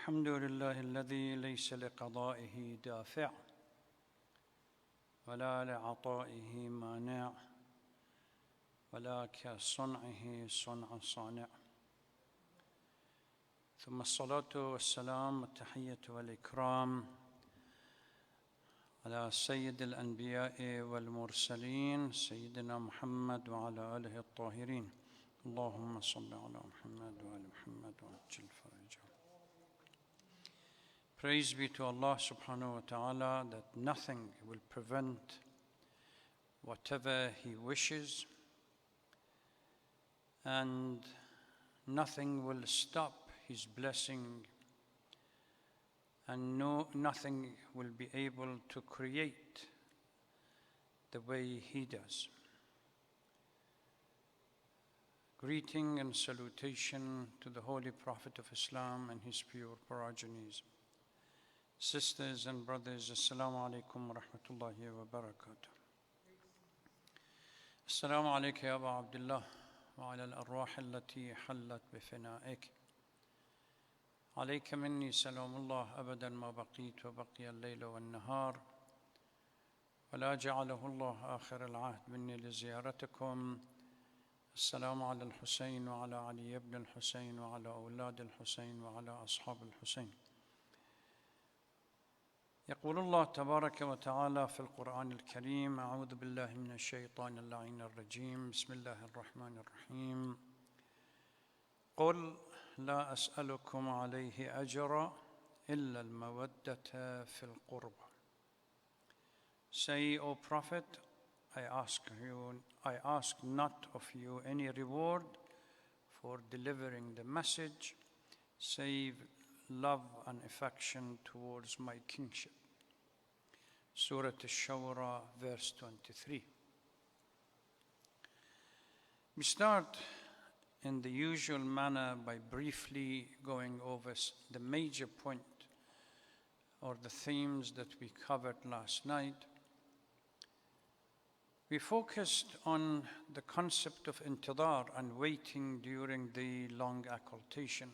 الحمد لله الذي ليس لقضائه دافع ولا لعطائه مانع ولا كصنعه صنع صانع، ثم الصلاة والسلام والتحية والإكرام على سيد الأنبياء والمرسلين سيدنا محمد وعلى آله الطاهرين. اللهم صل على محمد وعلى محمد وعجل فرجه. Praise be to Allah subhanahu wa ta'ala that nothing will prevent whatever He wishes, and nothing will stop His blessing, and nothing will be able to create the way He does. Greeting and salutation to the Holy Prophet of Islam and his pure progenies. Sisters and brothers, Assalamu alaikum wa rahmatullahi wa barakatuh. Assalamu alaikum ya Aba Abdullah wa ala al-arwah allati hallat bifina'ik. عليك مني سلام الله أبدا ما بقيت وبقي الليل والنهار، ولا جعله الله آخر العهد مني لزيارتكم. السلام على الحسين وعلى علي بن الحسين وعلى أولاد الحسين وعلى أصحاب الحسين. يقول الله تبارك وتعالى في القرآن الكريم: أعوذ بالله من الشيطان اللعين الرجيم، بسم الله الرحمن الرحيم. قل لا أسألكم عليه أجرا إلا المودة في القربى. Say, O Prophet, I ask not of you any reward for delivering the message, save love and affection towards my kingship. Surah Ashura, verse 23. We start in the usual manner by briefly going over the major point or the themes that we covered last night. We focused on the concept of intidar and waiting during the long occultation,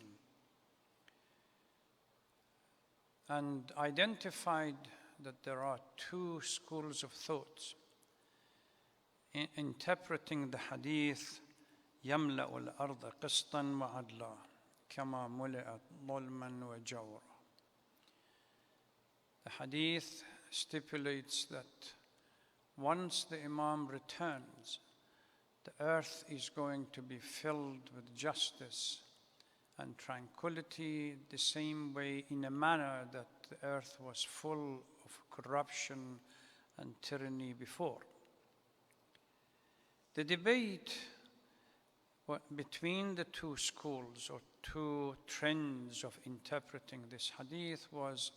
and identified that there are two schools of thoughts in interpreting the hadith: يملأ الأرض قسطا وعدلا كما ملئت ظلما وجورا. The hadith stipulates that once the Imam returns, the earth is going to be filled with justice and tranquility, the same way, in a manner that the earth was full of corruption and tyranny before. The debate between the two schools or two trends of interpreting this hadith was: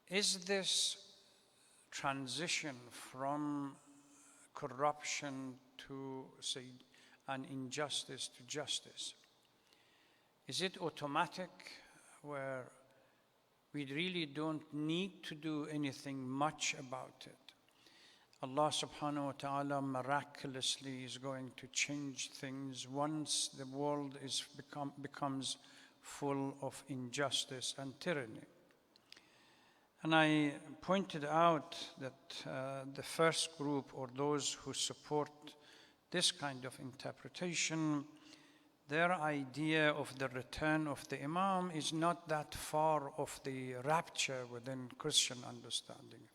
is this transition from corruption to, say, an injustice to justice, is it automatic, where we really don't need to do anything much about it? Allah subhanahu wa ta'ala miraculously is going to change things once the world becomes full of injustice and tyranny. And I pointed out that the first group, or those who support this kind of interpretation, their idea of the return of the Imam is not that far off the rapture within Christian understanding,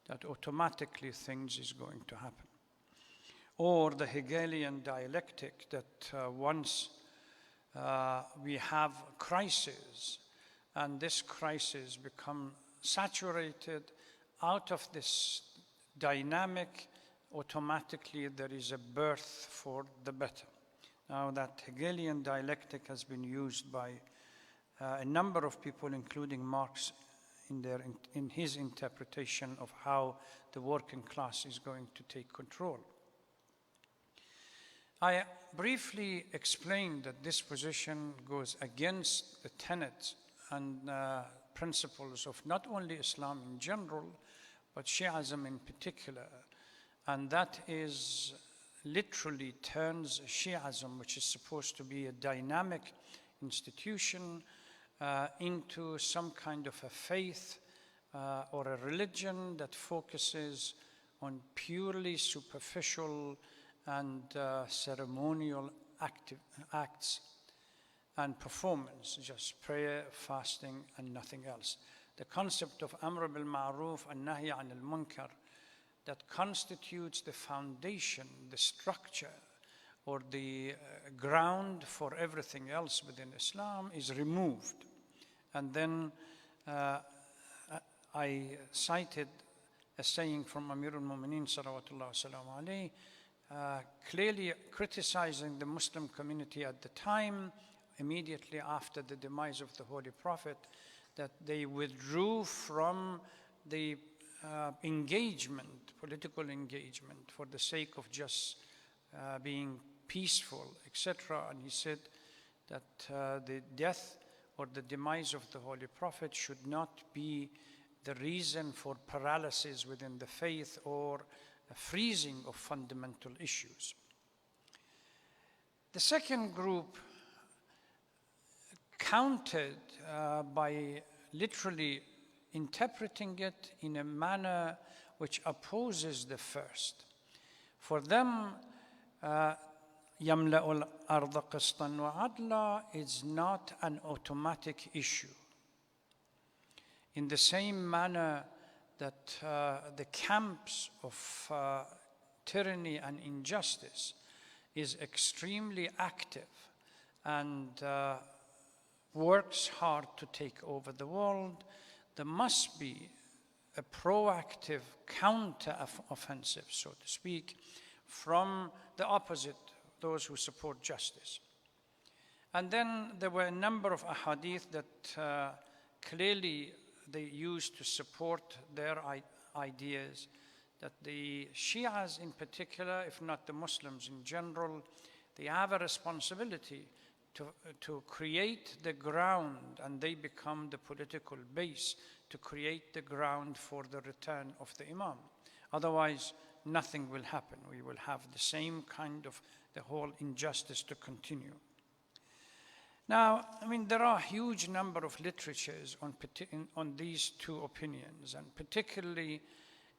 that automatically things is going to happen. Or the Hegelian dialectic, that once we have crisis, and this crisis becomes saturated out of this dynamic, automatically there is a birth for the better. Now, that Hegelian dialectic has been used by a number of people, including Marx, in his interpretation of how the working class is going to take control. I briefly explained that this position goes against the tenets and principles of not only Islam in general, but Shi'ism in particular. And that is literally turns Shi'ism, which is supposed to be a dynamic institution into some kind of a faith or a religion that focuses on purely superficial and ceremonial acts and performance, just prayer, fasting, and nothing else. The concept of Amr bil Ma'ruf and Nahy anil Munkar that constitutes the foundation, the structure, or the ground for everything else within Islam is removed. And then I cited a saying from Amir al-Mu'mineen salawatullah salamu alayhi, clearly criticizing the Muslim community at the time, immediately after the demise of the Holy Prophet, that they withdrew from the engagement, political engagement, for the sake of just being peaceful, etc. And he said that the death or the demise of the Holy Prophet should not be the reason for paralysis within the faith or a freezing of fundamental issues. The second group countered by literally interpreting it in a manner which opposes the first. For them, يَمْلَأُ الْأَرْضَ قِسْطًا وَعَدْلًا is not an automatic issue. In the same manner that the camps of tyranny and injustice is extremely active and works hard to take over the world, there must be a proactive counter-offensive, so to speak, from the opposite, those who support justice. And then there were a number of ahadith that clearly they used to support their ideas, that the Shias in particular, if not the Muslims in general, they have a responsibility to create the ground, and they become the political base to create the ground for the return of the Imam. Otherwise, nothing will happen. We will have the same kind of the whole injustice to continue. Now, I mean, there are a huge number of literatures on these two opinions, and particularly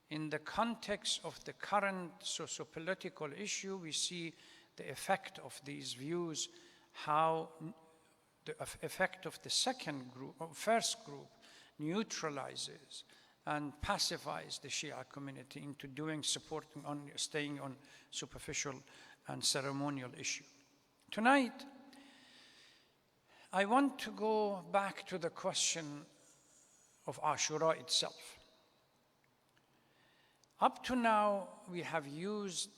in the context of the current socio-political issue, we see the effect of these views, how the effect of the second group, or first group, neutralizes and pacifies the Shia community into staying on superficial and ceremonial issue. Tonight, I want to go back to the question of Ashura itself. Up to now, we have used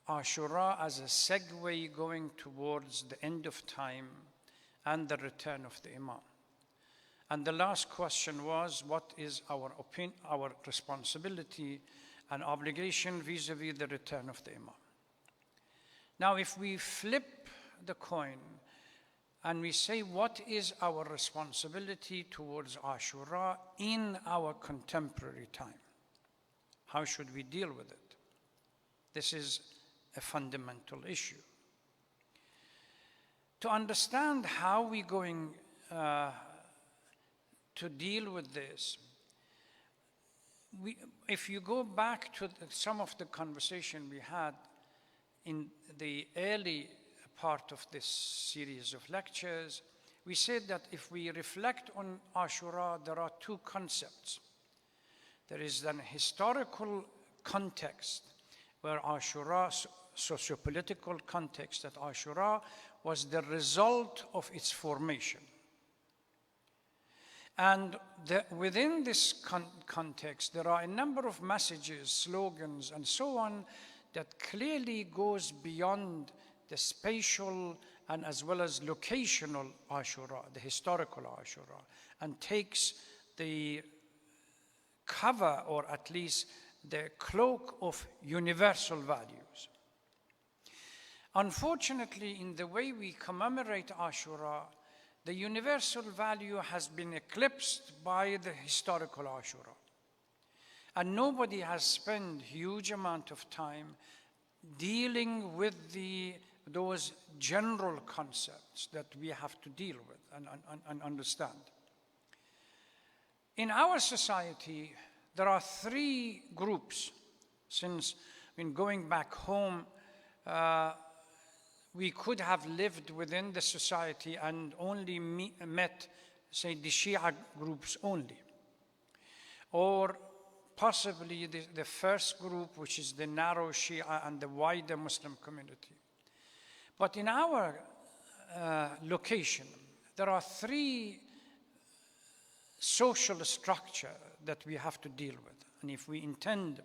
Ashura as a segue going towards the end of time and the return of the Imam. And the last question was, what is our responsibility and obligation vis-a-vis the return of the Imam? Now, if we flip the coin and we say, what is our responsibility towards Ashura in our contemporary time? How should we deal with it? This is a fundamental issue. To understand how we're going to deal with this, if you go back to some of the conversation we had in the early part of this series of lectures, we said that if we reflect on Ashura, there are two concepts. There is an historical context where Ashura, socio-political context, that Ashura was the result of its formation. And within this context, there are a number of messages, slogans, and so on that clearly goes beyond the spatial and as well as locational Ashura, the historical Ashura, and takes the cover, or at least the cloak, of universal values. Unfortunately, in the way we commemorate Ashura, the universal value has been eclipsed by the historical Ashura. And nobody has spent huge amount of time dealing with the those general concepts that we have to deal with and understand. In our society, there are three groups. Since when going back home, we could have lived within the society and only met, say, the Shia groups only. Or possibly the first group, which is the narrow Shia and the wider Muslim community. But in our location, there are three social structures that we have to deal with. And if we intend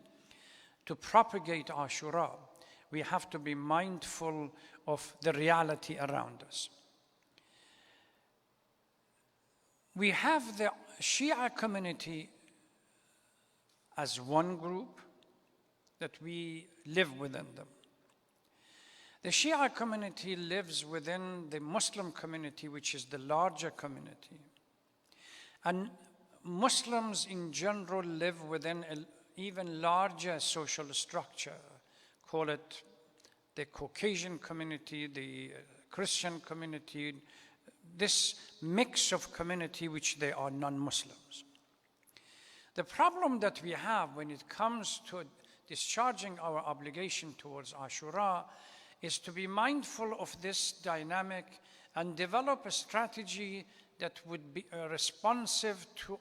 to propagate Ashura, we have to be mindful of the reality around us. We have the Shia community as one group that we live within them. The Shia community lives within the Muslim community, which is the larger community. And Muslims in general live within an even larger social structure. Call it the Caucasian community, the Christian community, this mix of community which they are non-Muslims. The problem that we have when it comes to discharging our obligation towards Ashura is to be mindful of this dynamic and develop a strategy that would be responsive to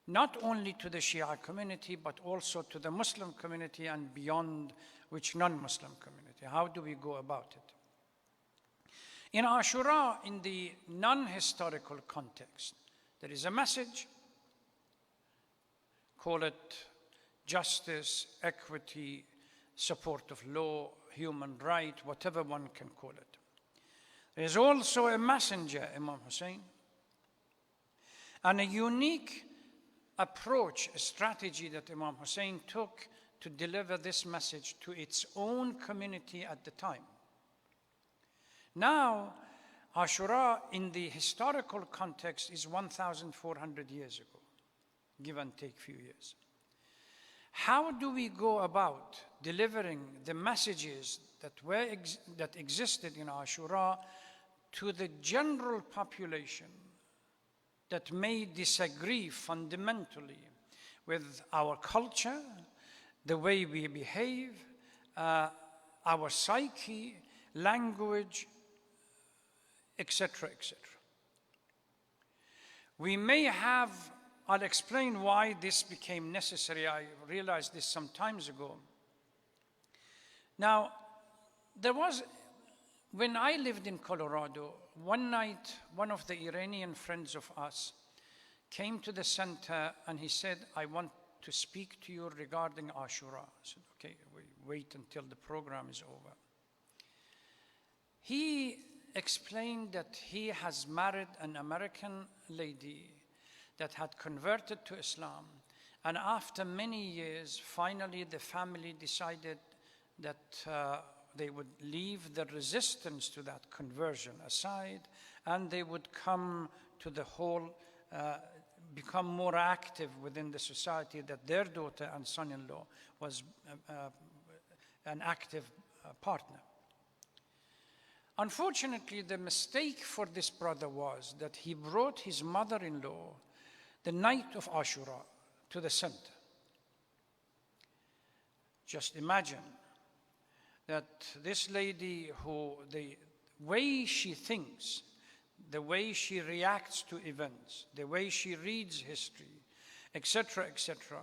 not only to the Shia community, but also to the Muslim community and beyond, which non-Muslim community. How do we go about it? In Ashura, in the non-historical context, there is a message, call it justice, equity, support of law, human right, whatever one can call it. There is also a messenger, Imam Hussein, and a unique approach, a strategy that Imam Hussein took to deliver this message to its own community at the time. Now, Ashura in the historical context is 1,400 years ago, give and take few years. How do we go about delivering the messages that existed in Ashura to the general population that may disagree fundamentally with our culture, the way we behave, our psyche, language, etc., etc. We may have, I'll explain why this became necessary. I realized this some time ago. Now, when I lived in Colorado, one night, one of the Iranian friends of us came to the center and he said, I want to speak to you regarding Ashura. I said, okay, wait until the program is over. He explained that he has married an American lady that had converted to Islam, and after many years, finally the family decided that they would leave the resistance to that conversion aside, and they would come to the whole, become more active within the society, that their daughter and son-in-law was an active partner. Unfortunately, the mistake for this brother was that he brought his mother-in-law the night of Ashura to the center. Just imagine that this lady, who the way she thinks, the way she reacts to events, the way she reads history, etc., etc.,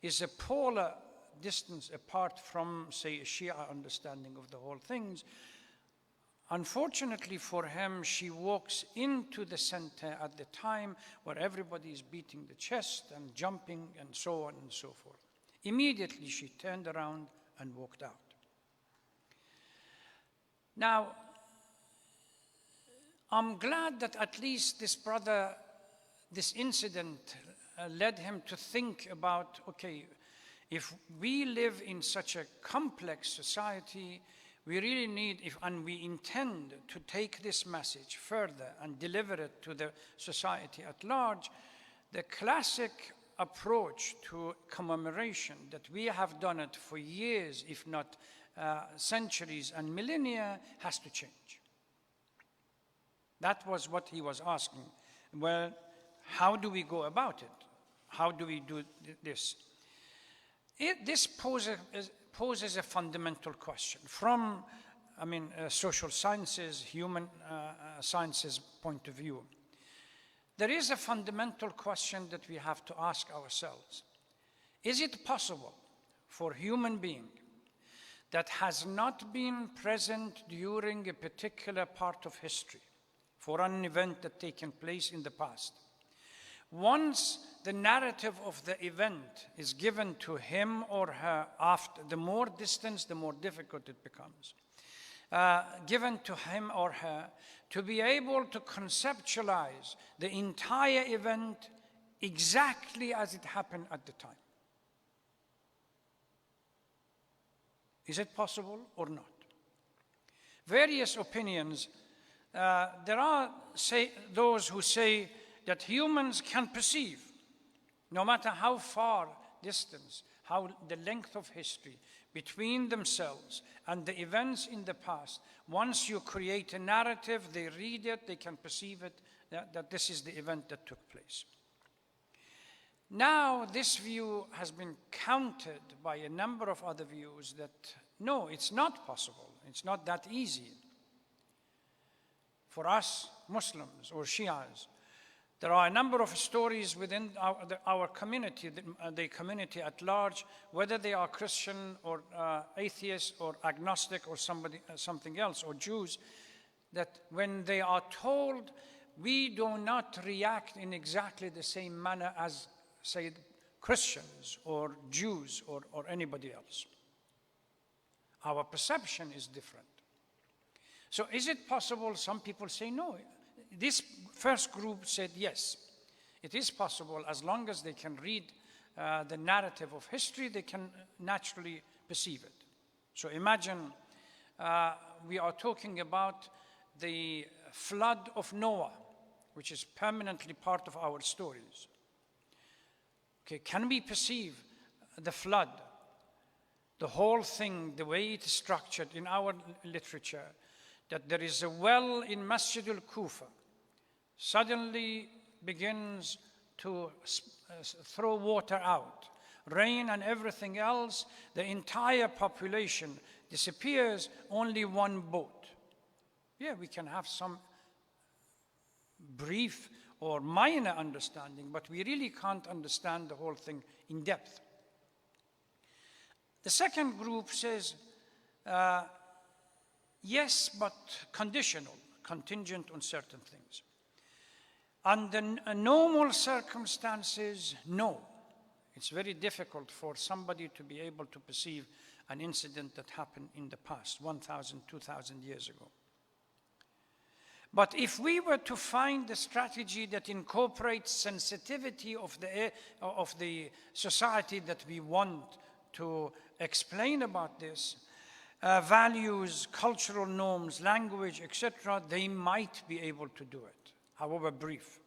is a polar distance apart from, say, a Shia understanding of the whole things. Unfortunately for him, she walks into the center at the time where everybody is beating the chest and jumping and so on and so forth. Immediately, she turned around and walked out. Now, I'm glad that at least this brother, this incident led him to think about, okay, if we live in such a complex society, we really need, and we intend to take this message further and deliver it to the society at large, the classic approach to commemoration that we have done it for years, if not centuries and millennia has to change. That was what he was asking. Well, how do we go about it? How do we do this? This poses a fundamental question from, social sciences, human sciences point of view. There is a fundamental question that we have to ask ourselves. Is it possible for a human being that has not been present during a particular part of history, for an event that taken place in the past, once the narrative of the event is given to him or her, after the more distance, the more difficult it becomes, given to him or her to be able to conceptualize the entire event exactly as it happened at the time? Is it possible or not? Various opinions. There are those who say that humans can perceive, no matter how far distance, how the length of history between themselves and the events in the past. Once you create a narrative, they read it, they can perceive it, that this is the event that took place. Now, this view has been countered by a number of other views that, no, it's not possible. It's not that easy. For us, Muslims or Shias, there are a number of stories within our community, the community at large, whether they are Christian or atheist or agnostic or something else, or Jews, that when they are told, we do not react in exactly the same manner as, say, Christians or Jews or anybody else. Our perception is different. So is it possible? Some people say no. This first group said yes. It is possible as long as they can read the narrative of history, they can naturally perceive it. So imagine we are talking about the flood of Noah, which is permanently part of our stories. Okay, can we perceive the flood, the whole thing, the way it is structured in our literature, that there is a well in Masjid al-Kufa, suddenly begins to throw water out, rain and everything else, the entire population disappears, only one boat. Yeah, we can have some brief or minor understanding, but we really can't understand the whole thing in depth. The second group says, yes, but conditional, contingent on certain things. Under normal circumstances, no. It's very difficult for somebody to be able to perceive an incident that happened in the past, 1,000, 2,000 years ago. But if we were to find a strategy that incorporates sensitivity of the society that we want to explain about this, values, cultural norms, language, etc., they might be able to do it, however brief.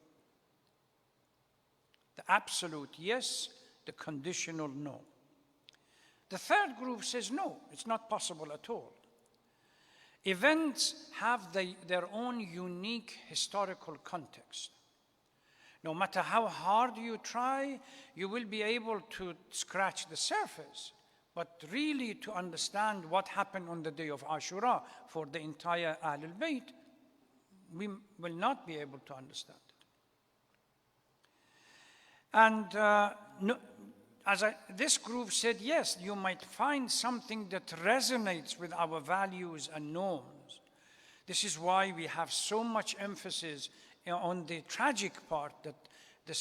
The absolute yes, the conditional no. The third group says no, it's not possible at all. Events have their own unique historical context. No matter how hard you try, you will be able to scratch the surface. But really to understand what happened on the day of Ashura for the entire Ahlul Bayt, we will not be able to understand it. And this group said, yes, you might find something that resonates with our values and norms. This is why we have so much emphasis on the tragic part, that the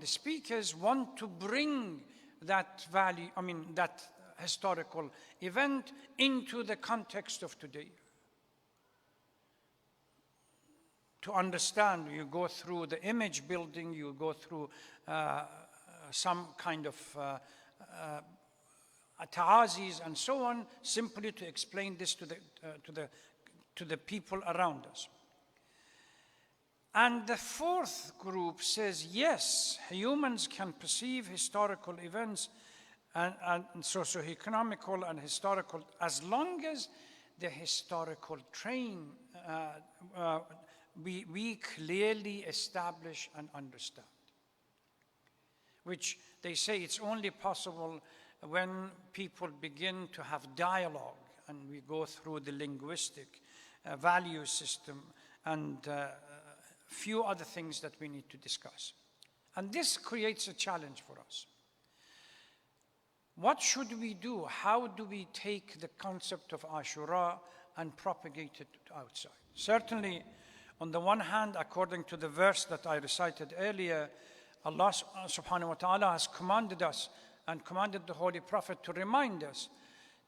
speakers want to bring that value, that historical event into the context of today. To understand, you go through the image building, you go through some kind of ta'azis and so on, simply to explain this to the people around us. And the fourth group says, yes, humans can perceive historical events and socio-economical and historical, as long as the historical train we clearly establish and understand, which they say it's only possible when people begin to have dialogue and we go through the linguistic value system and few other things that we need to discuss. And this creates a challenge for us. What should we do? How do we take the concept of Ashura and propagate it outside? Certainly, on the one hand, according to the verse that I recited earlier, Allah subhanahu wa ta'ala has commanded us and commanded the Holy Prophet to remind us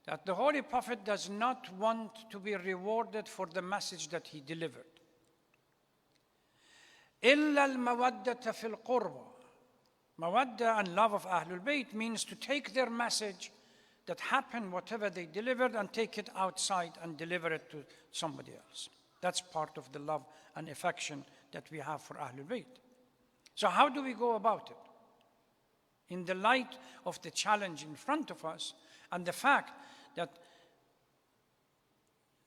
that the Holy Prophet does not want to be rewarded for the message that he delivered. إِلَّا الْمَوَدَّةَ فِي الْقُرْبَى. Mawadda and love of Ahlul Bayt means to take their message that happened, whatever they delivered, and take it outside and deliver it to somebody else. That's part of the love and affection that we have for Ahlul Bayt. So how do we go about it? In the light of the challenge in front of us and the fact that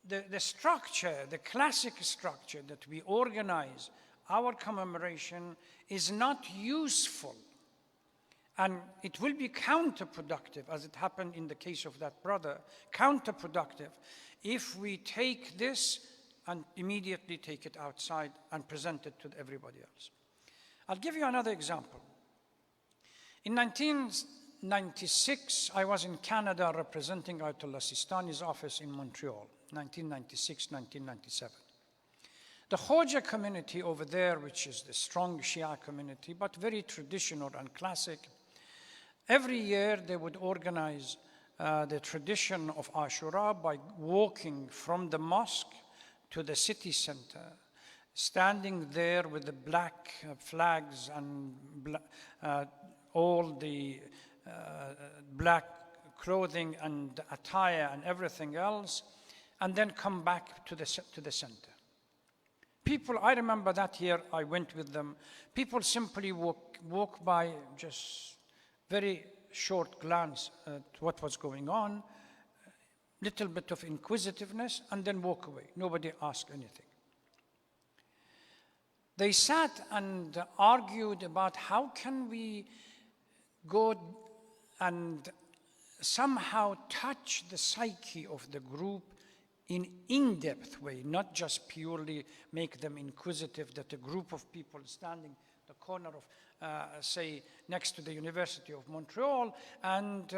the structure, the classic structure that we organize our commemoration is not useful. And it will be counterproductive, as it happened in the case of that brother, counterproductive if we take this and immediately take it outside and present it to everybody else. I'll give you another example. In 1996, I was in Canada representing Ayatollah Sistani's office in Montreal, 1996, 1997. The Khoja community over there, which is the strong Shia community, but very traditional and classic, every year they would organize the tradition of Ashura by walking from the mosque to the city center, standing there with the black flags and all the black clothing and attire and everything else, and then come back to the center. People, I remember that year I went with them, people simply walk by, just very short glance at what was going on, little bit of inquisitiveness, and then walk away. Nobody asked anything. They sat and argued about how can we go and somehow touch the psyche of the group in in-depth way, not just purely make them inquisitive, that a group of people standing the corner of, say, next to the University of Montreal, and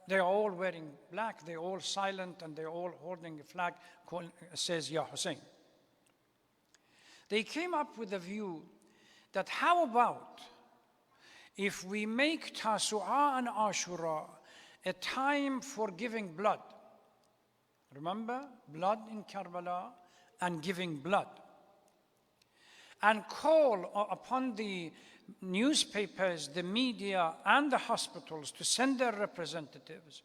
they're all wearing black, they're all silent, and they're all holding a flag says, Ya Hussein. They came up with a view that how about if we make Tasu'a and Ashura a time for giving blood? Remember, blood in Karbala and giving blood. And call upon the newspapers, the media, and the hospitals to send their representatives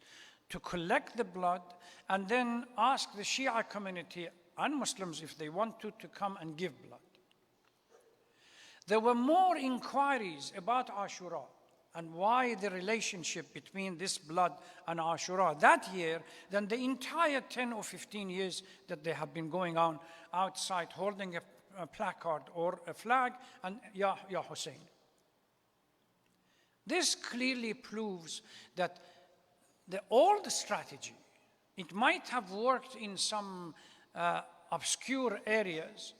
to collect the blood, and then ask the Shia community and Muslims, if they want to come and give blood. There were more inquiries about Ashura and why the relationship between this blood and Ashura that year than the entire 10 or 15 years that they have been going on outside holding a placard or a flag and Ya Hussein. This clearly proves that the old strategy, it might have worked in some obscure areas,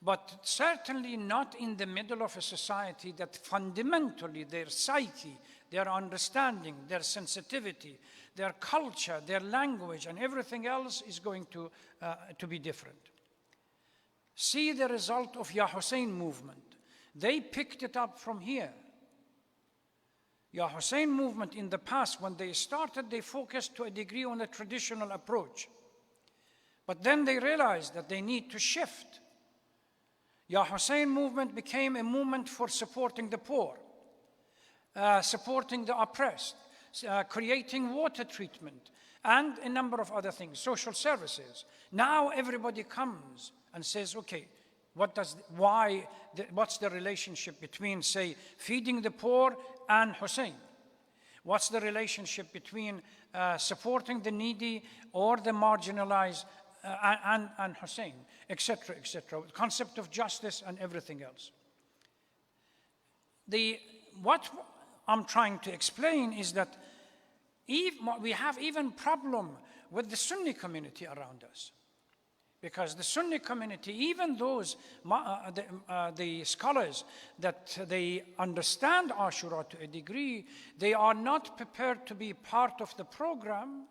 but certainly not in the middle of a society that fundamentally their psyche, their understanding, their sensitivity, their culture, their language, and everything else is going to be different. See the result of Ya Hussein movement. They picked it up from here. Ya Hussein movement in the past, when they started, they focused to a degree on a traditional approach. But then they realized that they need to shift. Ya Hussein movement became a movement for supporting the poor, supporting the oppressed, creating water treatment, and a number of other things, social services. Now everybody comes and says, okay, what's the relationship between, say, feeding the poor and Hussein? What's the relationship between supporting the needy or the marginalized and Hussein, etc., etc., concept of justice and everything else. What I'm trying to explain is that we have even problem with the Sunni community around us. Because the Sunni community, even those, the scholars that they understand Ashura to a degree, they are not prepared to be part of the program.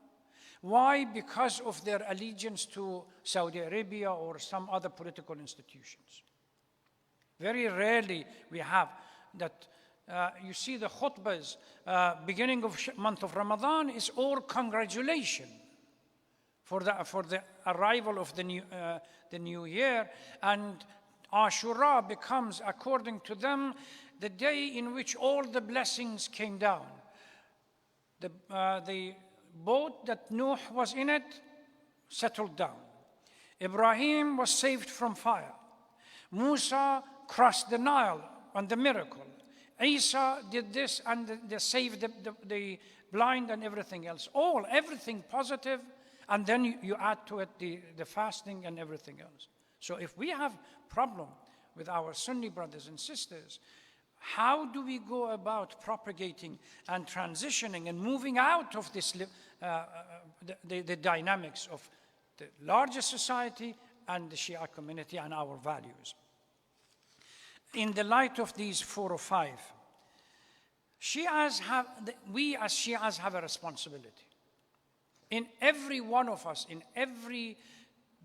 Why? Because of their allegiance to Saudi Arabia or some other political institutions. Very rarely we have that. You see the khutbahs, beginning of month of Ramadan is all congratulation for the arrival of the new year, and Ashura becomes, according to them, the day in which all the blessings came down. The boat that Nuh was in it settled down. Ibrahim was saved from fire. Musa crossed the Nile on the miracle. Isa did this and they saved the blind and everything else. Everything positive, and then you add to it the fasting and everything else. So if we have problem with our Sunni brothers and sisters, how do we go about propagating and transitioning and moving out of this the dynamics of the larger society and the Shia community and our values? In the light of these 4 or 5, we as Shias have a responsibility. In every one of us, in every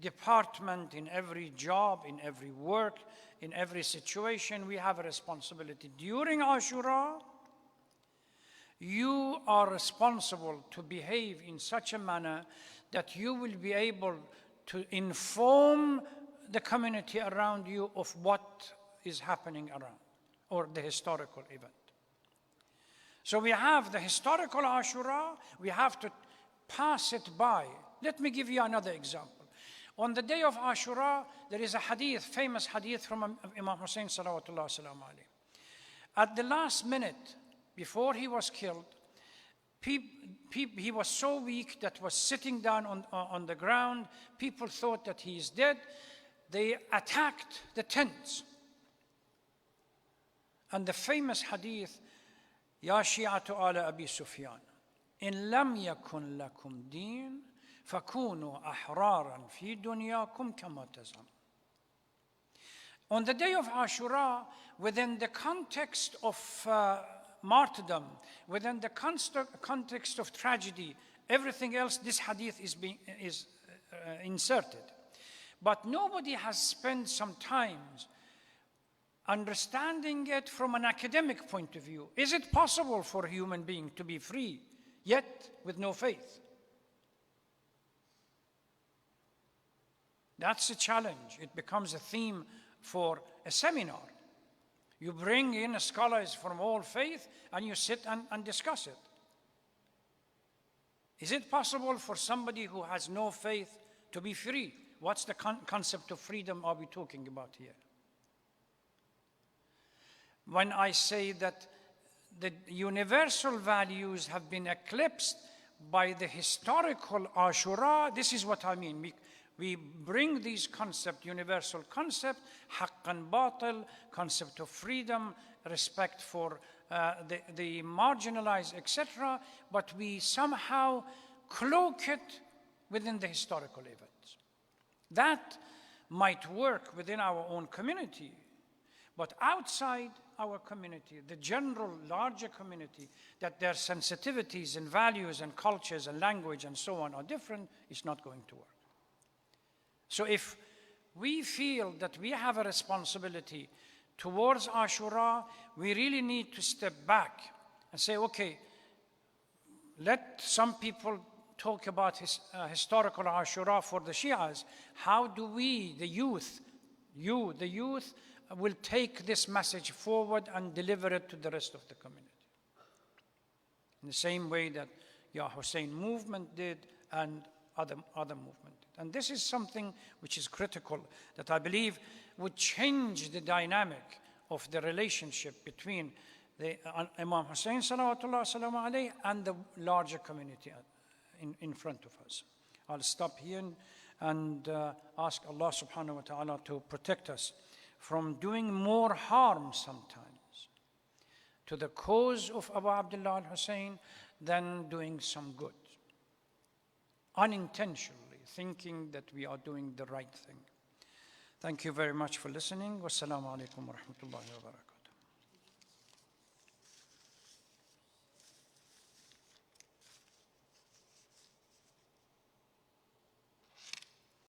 department, in every job, in every work, in every situation, we have a responsibility. During Ashura, you are responsible to behave in such a manner that you will be able to inform the community around you of what is happening around, or the historical event. So we have the historical Ashura, we have to pass it by. Let me give you another example. On the day of Ashura, there is a hadith, famous hadith from Imam Hussein salawatullah salam alayhi. At the last minute, before he was killed, he was so weak that was sitting down on the ground. People thought that he is dead. They attacked the tents. And the famous hadith, Ya Shi'atu ala Abi Sufyan, in lam yakun lakum deen, fakunu ahraran fi dunyakum kama tazam. On the day of Ashura, within the context of martyrdom, within the context of tragedy, everything else, this hadith is inserted. But nobody has spent some time understanding it from an academic point of view. Is it possible for a human being to be free, yet with no faith? That's a challenge. It becomes a theme for a seminar. You bring in scholars from all faith and you sit and discuss it. Is it possible for somebody who has no faith to be free? What's the concept of freedom are we talking about here? When I say that the universal values have been eclipsed by the historical Ashura, this is what I mean. We bring these concepts, universal concept, haqq and batil, concept of freedom, respect for the marginalized, etc., but we somehow cloak it within the historical events. That might work within our own community, but outside our community, the general larger community, that their sensitivities and values and cultures and language and so on are different, is not going to work. So if we feel that we have a responsibility towards Ashura, we really need to step back and say, okay, let some people talk about historical Ashura for the Shias. How do we, the youth, will take this message forward and deliver it to the rest of the community? In the same way that Ya Hussein movement did and other movement did. And this is something which is critical, that I believe would change the dynamic of the relationship between Imam Hussein salawatullah salamu alayhi, and the larger community in front of us. I'll stop here and ask Allah subhanahu wa ta'ala to protect us from doing more harm sometimes to the cause of Abu Abdullah al-Hussein than doing some good, unintentionally thinking that we are doing the right thing. Thank you very much for listening. Wassalamu alaikum wa rahmatullahi wa barakatuh.